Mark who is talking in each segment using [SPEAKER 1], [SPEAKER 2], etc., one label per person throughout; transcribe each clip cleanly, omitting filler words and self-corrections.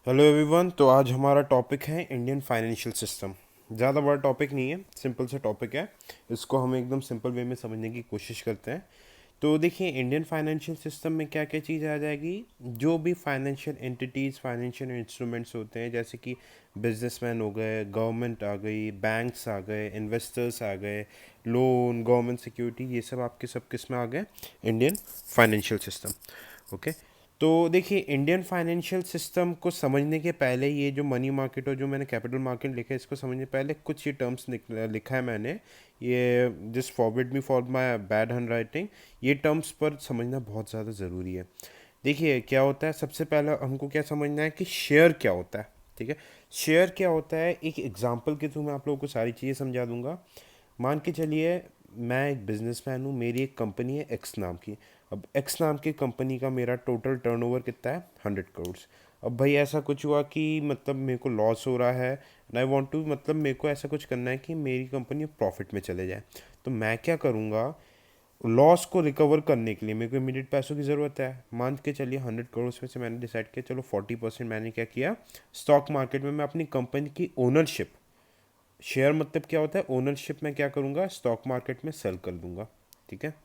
[SPEAKER 1] Hello everyone. तो आज हमारा टॉपिक है इंडियन फाइनेंशियल सिस्टम। ज़्यादा बड़ा टॉपिक नहीं है, सिंपल सा टॉपिक है। इसको हम एकदम सिंपल वे में समझने की कोशिश करते हैं। तो देखिए, इंडियन फाइनेंशियल सिस्टम में क्या क्या चीज़ आ जाएगी। जो भी फाइनेंशियल एंटिटीज़, फाइनेंशियल इंस्ट्रूमेंट्स होते हैं, जैसे कि बिजनेसमैन हो गए, गवर्नमेंट आ गई, बैंक्स आ गए, इन्वेस्टर्स आ गए, लोन, गवर्नमेंट सिक्योरिटी, ये सब आपके सब किस में आ गए? Indian financial system. ओके। तो देखिए, इंडियन फाइनेंशियल सिस्टम को समझने के पहले, ये जो मनी मार्केट और जो मैंने कैपिटल मार्केट लिखा है, इसको समझने पहले कुछ ये टर्म्स लिखा है मैंने। ये just forward me for my bad hand writing. ये टर्म्स पर समझना बहुत ज़्यादा ज़रूरी है। देखिए क्या होता है, सबसे पहला हमको क्या समझना है कि शेयर क्या होता है। ठीक है, शेयर क्या होता है, एक एग्जांपल के थ्रू मैं आप लोगों को सारी चीज़ें समझा दूंगा। मान के चलिए, मैं एक बिजनेसमैन हूँ, मेरी एक कंपनी है एक्स नाम की। अब एक्स नाम की कंपनी का मेरा टोटल टर्नओवर कितना है? 100 करोड़। अब भाई ऐसा कुछ हुआ कि मतलब मेरे को लॉस हो रहा है, एंड आई वांट टू, मतलब मेरे को ऐसा कुछ करना है कि मेरी कंपनी प्रॉफिट में चले जाए। तो मैं क्या करूँगा, लॉस को रिकवर करने के लिए मेरे को इमीडिएट पैसों की ज़रूरत है। मान के चलिए 100 करोड़ में से मैंने डिसाइड किया, चलो 40% मैंने क्या किया, स्टॉक मार्केट में मैं अपनी कंपनी की ओनरशिप, शेयर मतलब क्या होता है, ओनरशिप, मैं क्या करूँगा, स्टॉक मार्केट में सेल कर दूंगा। ठीक है।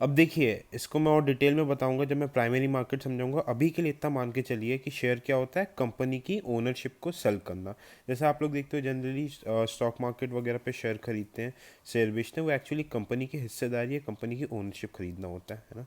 [SPEAKER 1] अब देखिए, इसको मैं और डिटेल में बताऊंगा जब मैं प्राइमरी मार्केट समझाऊंगा। अभी के लिए इतना मान के चलिए कि शेयर क्या होता है, कंपनी की ओनरशिप को सेल करना। जैसे आप लोग देखते हो जनरली स्टॉक मार्केट वगैरह पे शेयर खरीदते हैं, शेयर बेचते हैं, वो एक्चुअली कंपनी की हिस्सेदारी है, कंपनी की ओनरशिप खरीदना होता है ना।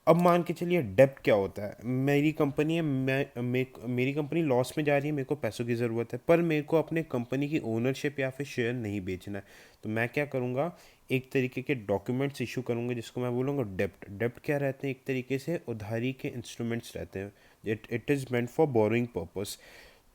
[SPEAKER 1] अब मान के चलिए डेब्ट क्या होता है, मेरी कंपनी है, मेरी कंपनी लॉस में जा रही है, मेरे को पैसों की ज़रूरत है, पर मेरे को अपने कंपनी की ओनरशिप या फिर शेयर नहीं बेचना है। तो मैं क्या करूँगा, एक तरीके के डॉक्यूमेंट्स इशू करूँगा, जिसको मैं बोलूँगा डेब्ट। डेब्ट क्या रहते हैं, एक तरीके से उधारी के इंस्ट्रूमेंट्स रहते हैं। It is meant for borrowing purpose.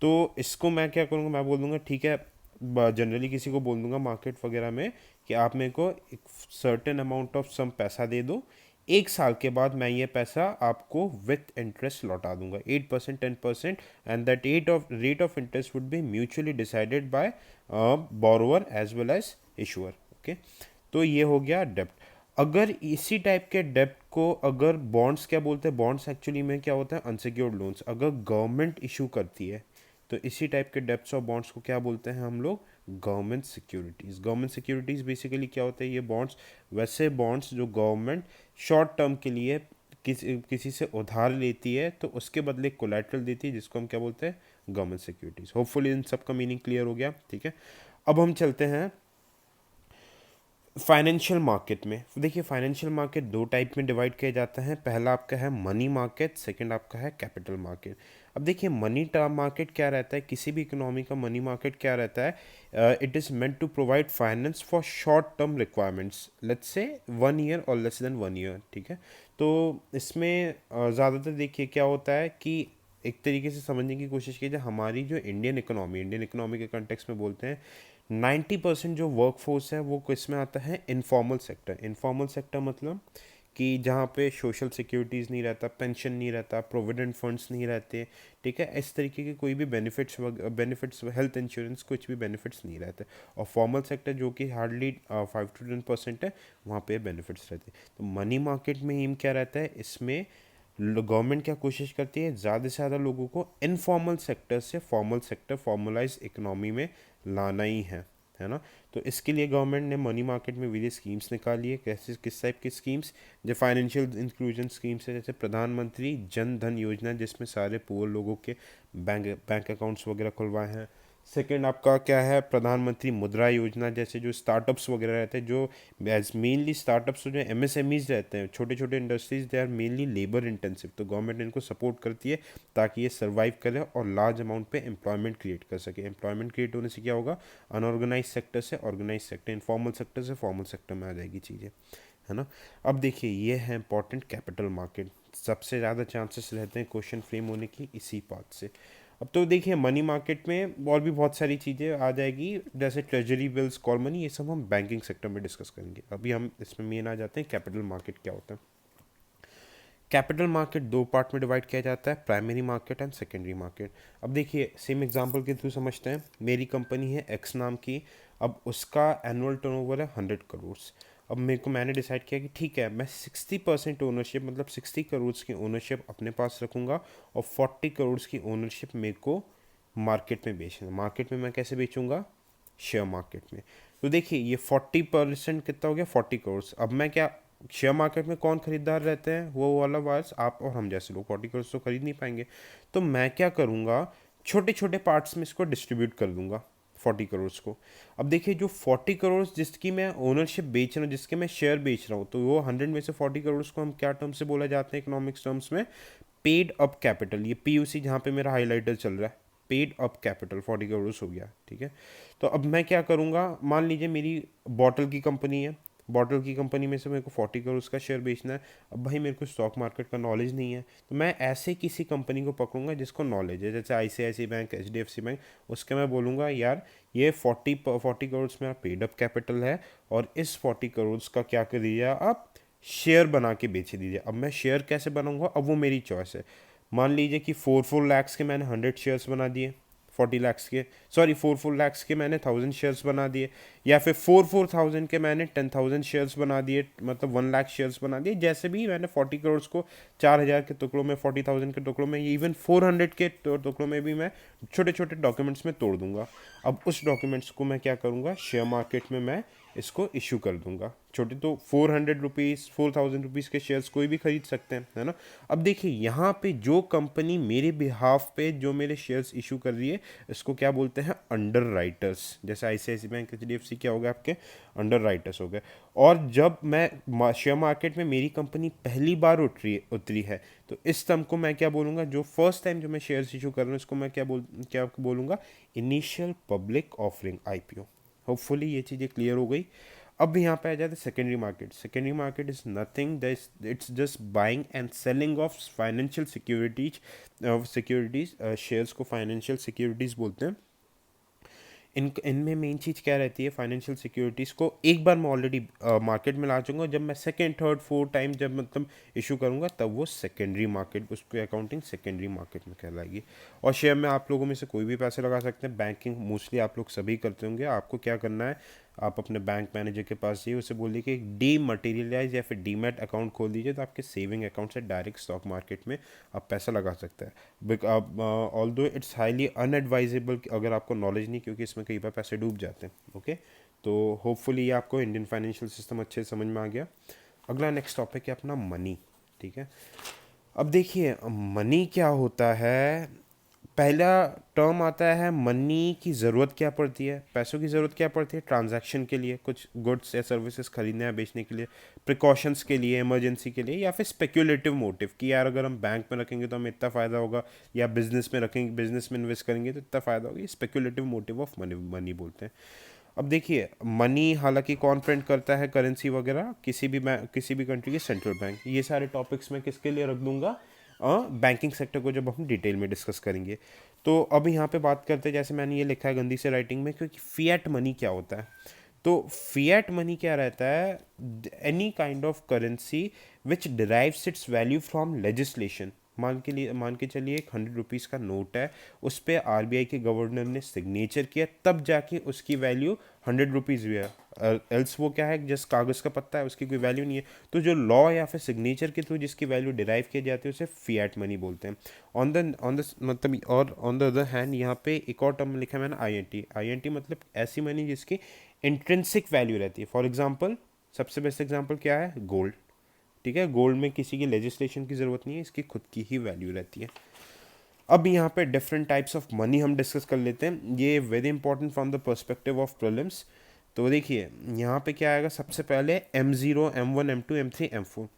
[SPEAKER 1] तो इसको मैं क्या करूँगा, मैं बोल दूँगा ठीक है, जनरली किसी को बोल दूँगा मार्केट वगैरह में कि आप मेरे को एक सर्टेन अमाउंट ऑफ सम पैसा दे दो, 1 साल के बाद मैं ये पैसा आपको विथ इंटरेस्ट लौटा दूंगा, 8%, 10%, and that rate of interest would be mutually decided by borrower as well as issuer. Okay. तो ये हो गया डेप्ट। अगर इसी टाइप के डेप्ट को, अगर बॉन्ड्स क्या बोलते हैं, बॉन्ड्स एक्चुअली में क्या होता है, अनसिक्योर्ड लोन्स, अगर गवर्नमेंट इशू करती है, तो इसी टाइप के डेप्ट्स और बॉन्ड्स को क्या बोलते हैं हम लोग? Government securities. Government securities basically क्या होता है, ये बॉन्ड्स, वैसे बॉन्ड्स जो गवर्नमेंट शॉर्ट टर्म के लिए किसी से उधार लेती है, तो उसके बदले कोलैटरल देती है, जिसको हम क्या बोलते हैं? Government securities. होपफुली इन सब का मीनिंग क्लियर हो गया। ठीक है। अब हम चलते हैं फाइनेंशियल मार्केट में। देखिए, फाइनेंशियल मार्केट दो टाइप में डिवाइड किया जाता है। पहला आपका है मनी मार्केट, सेकंड आपका है कैपिटल मार्केट। अब देखिए, मनी टर्म मार्केट क्या रहता है, किसी भी इकोनॉमी का मनी मार्केट क्या रहता है, it is meant to provide finance for short term requirements, let's say 1 year और लेस देन 1 ईयर। ठीक है। तो इसमें ज़्यादातर देखिए क्या होता है कि एक तरीके से समझने की कोशिश कीजिए, हमारी जो इंडियन इकोनॉमी के कंटेक्स में बोलते हैं, 90% जो वर्क फोर्स है वो किस में आता है? Informal sector. इनफॉर्मल सेक्टर मतलब कि जहाँ पे सोशल सिक्योरिटीज़ नहीं रहता, पेंशन नहीं रहता, प्रोविडेंट फंड्स नहीं रहते। ठीक है, इस तरीके के कोई भी बेनिफिट्स, हेल्थ इंश्योरेंस, कुछ भी बेनिफिट्स नहीं रहते। और फॉर्मल सेक्टर जो कि हार्डली 5 to 10% है, वहाँ पे बेनिफिट्स रहते हैं। तो मनी मार्केट में एम क्या रहता है, इसमें गवर्नमेंट क्या कोशिश करती है, ज़्यादा से ज़्यादा लोगों को इनफॉर्मल सेक्टर से फॉर्मल सेक्टर, फॉर्मलाइज इकोनॉमी में लाना ही है ना। तो इसके लिए गवर्नमेंट ने मनी मार्केट में वेरियस स्कीम्स निकाली है। कैसे, किस टाइप की स्कीम्स? जो फाइनेंशियल इंक्लूजन स्कीम्स है, जैसे प्रधानमंत्री जन धन योजना, जिसमें सारे पुअर लोगों के बैंक बैंक अकाउंट्स वगैरह खुलवाए हैं। सेकंड आपका क्या है, प्रधानमंत्री मुद्रा योजना, जैसे जो स्टार्टअप्स वगैरह रहते हैं, जो एज मेनली स्टार्टअप्स, जो एमएसएमईज रहते हैं, छोटे छोटे industries, they are mainly labour intensive, तो गवर्नमेंट इनको सपोर्ट करती है ताकि ये सर्वाइव करे और लार्ज अमाउंट पे एम्प्लॉयमेंट क्रिएट कर सके। एम्प्लॉयमेंट क्रिएट होने से क्या होगा, अनऑर्गेनाइज सेक्टर से ऑर्गेनाइज सेक्टर, इनफॉर्मल सेक्टर से फॉर्मल सेक्टर में आ जाएगी चीज़ें, है ना। अब देखिए, ये है इंपॉर्टेंट कैपिटल मार्केट। सबसे ज़्यादा चांसेस रहते हैं क्वेश्चन फ्रेम होने की इसी पार्ट से। अब तो देखिए, मनी मार्केट में और भी बहुत सारी चीज़ें आ जाएगी, जैसे ट्रेजरी बिल्स, कॉल मनी, ये सब हम बैंकिंग सेक्टर में डिस्कस करेंगे। अभी हम इसमें मेन आ जाते हैं कैपिटल मार्केट क्या होता है। कैपिटल मार्केट दो पार्ट में डिवाइड किया जाता है, primary market and secondary market. अब देखिए, सेम एग्जांपल के थ्रू समझते हैं। मेरी कंपनी है एक्स नाम की, अब उसका एनुअल टर्नओवर है 100 करोड़। अब मेरे को मैंने डिसाइड किया कि ठीक है, मैं 60% ओनरशिप मतलब 60 करोड़ की ओनरशिप अपने पास रखूँगा और 40 करोड़ की ओनरशिप मेरे को मार्केट में बेचना। मार्केट में मैं कैसे बेचूंगा? शेयर मार्केट में। तो देखिए ये 40% कितना हो गया? 40 करोड़। अब मैं क्या, शेयर मार्केट में कौन खरीदार रहते हैं? वो वाला बात आप और हम जैसे लोग 40 करोड़ तो खरीद नहीं पाएंगे। तो मैं क्या करूँगा, छोटे छोटे पार्ट्स में इसको डिस्ट्रीब्यूट कर दूंगा 40 करोड़ को। अब देखिए जो 40 करोड़ जिसकी मैं ओनरशिप बेच रहा हूँ, जिसके मैं शेयर बेच रहा हूँ, तो वो 100 में से 40 करोड़ को हम क्या टर्म से बोला जाते हैं इकोनॉमिक्स टर्म्स में? Paid up capital. ये पीयूसी जहाँ पे मेरा हाईलाइटर चल रहा है, पेड अप कैपिटल 40 करोड़ हो गया, ठीक है। तो अब मैं क्या करूँगा, मान लीजिए मेरी बॉटल की कंपनी है, बॉटल की कंपनी में से मेरे को 40 करोड़ का शेयर बेचना है। अब भाई मेरे को स्टॉक मार्केट का नॉलेज नहीं है, तो मैं ऐसे किसी कंपनी को पकड़ूंगा जिसको नॉलेज है, जैसे ICICI बैंक, HDFC बैंक। उसके मैं बोलूँगा यार ये 40 करोड़ मेरा पेड अप कैपिटल है और इस 40 करोड़ का क्या कर दीजिए आप, शेयर बना के बेच दीजिए। अब मैं शेयर कैसे बनाऊंगा, अब वो मेरी चॉइस है। मान लीजिए कि 4 लाख्स के मैंने 100 शेयर्स बना दिए, 40 लाख्स के, सॉरी 4 लाख्स के मैंने 1000 शेयर्स बना दिए, या फिर 4,000 के मैंने 10,000 शेयर्स बना दिए, मतलब 1 लाख शेयर्स बना दिए। जैसे भी मैंने 40 करोड़ को 4,000 के टुकड़ों में, 40,000 के टुकड़ों में, इवन 400 के टुकड़ों में भी मैं छोटे छोटे डॉक्यूमेंट्स में तोड़ दूंगा। अब उस डॉक्यूमेंट्स को मैं क्या करूँगा, शेयर मार्केट में मैं इसको इशू कर दूंगा। छोटे तो 400 रुपीज़, 4,000 रुपीज़ के शेयर्स कोई भी खरीद सकते हैं, है ना। अब देखिए यहाँ पे जो कंपनी मेरे बिहाफ पे जो मेरे शेयर्स इशू कर रही है, इसको क्या बोलते हैं? Under writers. जैसे ICICI बैंक, HDFC क्या हो गया आपके? अंडर राइटर्स हो गए। और जब मैं शेयर मार्केट में मेरी कंपनी पहली बार उतरी है, तो इस टर्म को मैं क्या बोलूँगा, जो फर्स्ट टाइम जो मैं शेयर्स इशू कर रहा हूँ, इसको मैं क्या बोलूँगा? Initial public offering, IPO। Hopefully ये चीज़ें क्लियर हो गई। अब यहाँ पे आ जाते हैं secondary market. Secondary market is nothing, it's just buying and selling of financial securities shares को फाइनेंशियल सिक्योरिटीज बोलते हैं। इनमें मेन चीज़ क्या रहती है? फाइनेंशियल सिक्योरिटीज़ को एक बार मैं ऑलरेडी मार्केट में ला चूँगा, जब मैं सेकेंड थर्ड फोर्थ टाइम जब मतलब इशू करूँगा, तब वो सेकेंडरी मार्केट, उसको अकाउंटिंग सेकेंडरी मार्केट में कहलाएगी। और शेयर में आप लोगों में से कोई भी पैसे लगा सकते हैं। बैंकिंग मोस्टली आप लोग सभी करते होंगे। आपको क्या करना है, आप अपने बैंक मैनेजर के पास जाइए, उसे बोलिए कि एक डीमटेरियलाइज या फिर डीमैट अकाउंट खोल दीजिए, तो आपके सेविंग अकाउंट से डायरेक्ट स्टॉक मार्केट में आप पैसा लगा सकते हैं। ऑल्दो इट्स हाईली अनएडवाइजेबल अगर आपको नॉलेज नहीं, क्योंकि इसमें कई बार पैसे डूब जाते हैं। ओके, तो होपफुली ये आपको इंडियन फाइनेंशियल सिस्टम अच्छे से समझ में आ गया। अगला नेक्स्ट टॉपिक है अपना मनी, ठीक है। अब देखिए मनी क्या होता है। पहला टर्म आता है मनी की ज़रूरत क्या पड़ती है, पैसों की ज़रूरत क्या पड़ती है? ट्रांजैक्शन के लिए, कुछ गुड्स या सर्विसेज खरीदने या बेचने के लिए, प्रिकॉशंस के लिए, इमरजेंसी के लिए, या फिर स्पेक्यूलेटिव मोटिव कि यार अगर हम बैंक में रखेंगे तो हमें इतना फ़ायदा होगा, या बिजनेस में रखेंगे, बिजनेस में इन्वेस्ट करेंगे तो इतना फ़ायदा होगा। ये speculative motive of money money बोलते हैं। अब देखिए मनी हालांकि कौन प्रिंट करता है, करेंसी वगैरह? किसी भी कंट्री के सेंट्रल बैंक। ये सारे टॉपिक्स मैं किसके लिए रख दूंगा? बैंकिंग सेक्टर को जब हम डिटेल में डिस्कस करेंगे। तो अब यहाँ पे बात करते हैं, जैसे मैंने ये लिखा है गंदी से राइटिंग में, क्योंकि फिएट मनी क्या होता है। तो फिएट मनी क्या रहता है? Any kind of currency which derives it's value from legislation. मान के चलिए एक 100 रुपीज़ का नोट है, उस पर RBI के गवर्नर ने सिग्नेचर किया, तब जाके उसकी वैल्यू 100 रुपीज़ हुई है। एल्स वो क्या है, जस्ट कागज़ का पत्ता है, उसकी कोई वैल्यू नहीं है। तो जो लॉ या फिर सिग्नेचर के थ्रू जिसकी वैल्यू डिराइव की जाती है, उसे फिएट मनी बोलते हैं। ऑन द मतलब, और ऑन द अदर हैंड यहाँ पे एक और टर्म लिखा है मैंने, INT मतलब ऐसी मनी जिसकी इंट्रिंसिक वैल्यू रहती है। फॉर एग्जाम्पल, सबसे बेस्ट एग्जाम्पल क्या है? गोल्ड, ठीक है। गोल्ड में किसी की लेजिस्लेशन की ज़रूरत नहीं है, इसकी खुद की ही वैल्यू रहती है। अब यहाँ पे डिफरेंट टाइप्स ऑफ मनी हम डिस्कस कर लेते हैं। ये very important from the perspective of prelims. तो देखिए यहाँ पे क्या आएगा, सबसे पहले M0, M1, M2, M3, M4।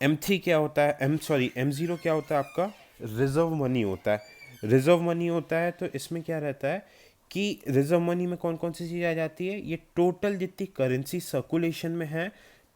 [SPEAKER 1] M3 क्या होता है, M0 क्या होता है आपका? रिजर्व मनी होता है। रिजर्व मनी होता है तो इसमें क्या रहता है कि रिजर्व मनी में कौन कौन सी चीज़ आ जाती है? ये टोटल जितनी करेंसी सर्कुलेशन में है,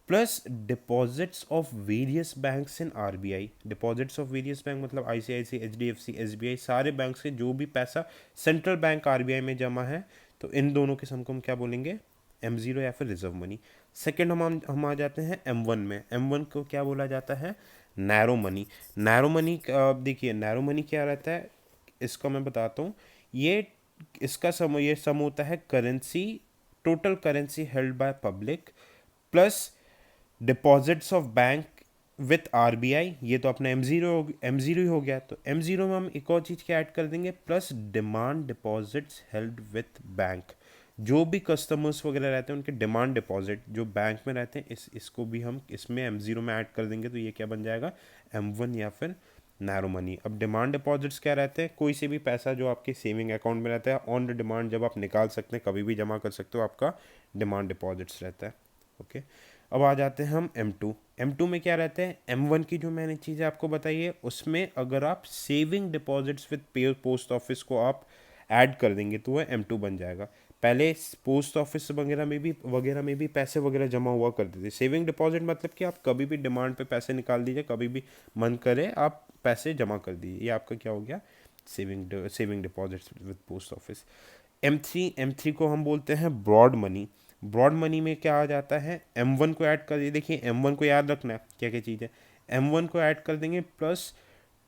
[SPEAKER 1] plus deposits of various banks in RBI। Deposits of various bank मतलब ICICI, HDFC, SBI, सारे बैंक से जो भी पैसा सेंट्रल बैंक RBI में जमा है, तो इन दोनों के सम को हम क्या बोलेंगे? M0 या फिर रिजर्व मनी। सेकेंड हम आ जाते हैं M1 में। M1 को क्या बोला जाता है? Narrow money. नैरो मनी देखिए नैरो मनी क्या रहता है, इसका मैं बताता हूँ। ये इसका सम ये सम होता है currency total currency held by public plus deposits of bank with RBI, ये तो अपना एम जीरो ही हो गया। तो एम जीरो में हम एक और चीज़ क्या ऐड कर देंगे, plus demand deposits held with bank. जो भी कस्टमर्स वगैरह रहते हैं उनके डिमांड डिपॉजिट जो बैंक में रहते हैं, इसको भी हम इसमें एम जीरो में ऐड कर देंगे। तो ये क्या बन जाएगा, एम वन या फिर नैरो मनी। अब डिमांड डिपॉजिट्स क्या रहते हैं, कोई से भी पैसा जो आपके सेविंग अकाउंट में रहता है ऑन द डिमांड, जब आप निकाल सकते हैं कभी भी जमा कर सकते हो, आपका डिमांड डिपॉजिट्स रहता है। ओके, अब आ जाते हैं हम एम टू में क्या रहते हैं, एम वन की जो मैंने चीज़ें आपको बताई है उसमें अगर आप saving deposits with post office को आप ऐड कर देंगे तो वह एम टू बन जाएगा। पहले पोस्ट ऑफिस वगैरह में भी पैसे वगैरह जमा हुआ करते थे। सेविंग डिपॉजिट मतलब कि आप कभी भी डिमांड पे पैसे निकाल दीजिए, कभी भी मन करे आप पैसे जमा कर दीजिए, ये आपका क्या हो गया, saving deposits with post office. M three को हम बोलते हैं ब्रॉड मनी। ब्रॉड मनी में क्या आ जाता है, एम वन को ऐड कर दिए। देखिए एम वन को याद रखना है क्या क्या चीज़ है, एम वन को ऐड कर देंगे प्लस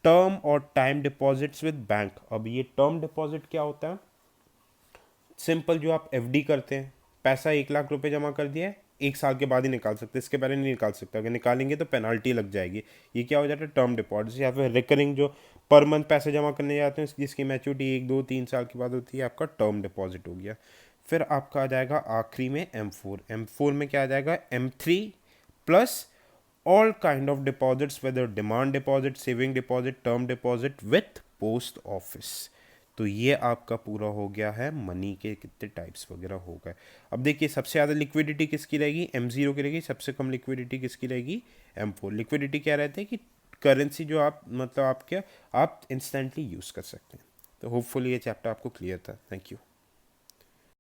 [SPEAKER 1] टर्म और टाइम डिपॉजिट्स विद बैंक। अब ये टर्म डिपॉजिट क्या होता है, सिंपल जो आप एफडी करते हैं, पैसा 1 लाख रुपए जमा कर दिया है, 1 साल के बाद ही निकाल सकते हैं, इसके पहले नहीं निकाल सकते, अगर निकालेंगे तो पेनल्टी लग जाएगी। ये क्या हो जाता है, टर्म डिपॉजिट। या फिर रिकरिंग जो पर मंथ पैसे जमा करने जाते हैं जिसकी मैच्योरिटी 1 2 3 साल के बाद होती है, आपका टर्म डिपॉजिट हो गया। फिर आपका आ जाएगा आखिरी में एम फोर में क्या आ जाएगा, M three plus all kind of deposits whether demand deposit, saving deposit, term deposit with post office। तो ये आपका पूरा हो गया है मनी के कितने टाइप्स वगैरह हो गए। अब देखिए सबसे ज़्यादा लिक्विडिटी किसकी रहेगी, एम जीरो की रहेगी। सबसे कम लिक्विडिटी किसकी रहेगी, एम फोर। लिक्विडिटी क्या रहती है कि करेंसी जो आप मतलब आप इंस्टेंटली यूज़ कर सकते हैं। तो होपफुली ये चैप्टर आपको क्लियर था। Thank you.